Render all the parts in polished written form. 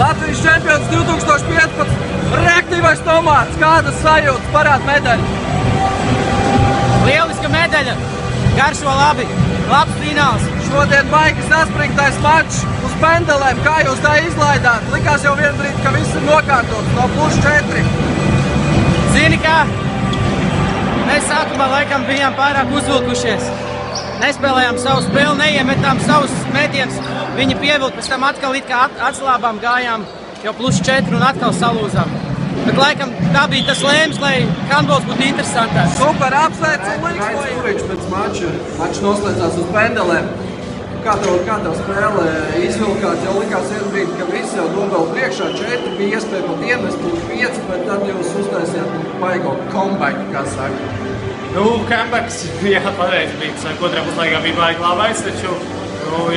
Latvijas čempions 2015. Reaktīvais tomāts. Kādas sajūtas? Parād medaļu. Lieliska medaļa. Garšo labi. Labs fināls. Šodien baigas saspringtais mačs uz pendelēm. Kā jūs tā izlaidāt? Likās jau vienu brīdi, ka viss ir nokārtots no +4. Zini kā? Mēs sākumā laikam bijām pārāk uzvilkušies. Nespēlējām savu spēli, neiemetām savus metienus. Viņi pievilka, pēc tam atkal it kā atslābām, gājām jau +4 un atkal salūzām. Bet laikam tā bija tas lēms, lai handbols būtu interesantāks. Super, apsveicam Līgas pēc mača. Mačs noslēdzās uz pendelēm. Kā tev spēle izvilkāt? Jau likās vienu brīdi, ka visi jau dod priekšā 4, bija iespēja pat iemest +5, bet tad jūs uztaisījāt baigo comeback, kā saka. Comebacks, jā, pareizi bija. Otrā puslaikā bija baigi labais, taču,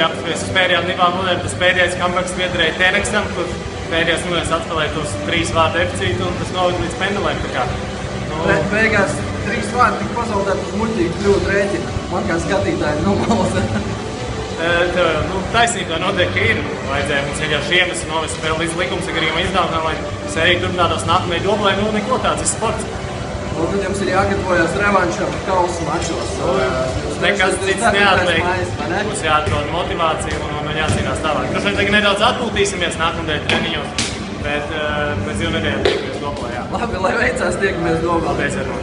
jāpaskaties uz pēdējām 2 minūtēm, tas pēdējais comebacks viederēja Teneksam, kur pēdējās minūtēs atspēlēja tos 3 vārdu deficītu un tas noved līdz pendelēm. Beigās 3 vārdi tika pazaudēt uz muļķīgu kļūt rēķinu. Man kā skatītāji nobalsa. Taisnība noteikti ir. Vajadzēja mums vienkārši iemest un novest spēli līdz likumsakarīguma izdevumam, lai sērija turpinātos nākamajai dublē, neko tāds ir sports. Un tad jums ir jāgatavojas revanšam kausa mačos. Nekas cits neatliek. Mums jāatrod motivācija un jācīnās tālāk. Droši vien tagad nedaudz atpūtīsimies nākamdēļ treniņos, bet pēc 2 nedēļām tiekamies dublē. Labi, lai veicās, tiekamies dublē. Paldies, Ermont.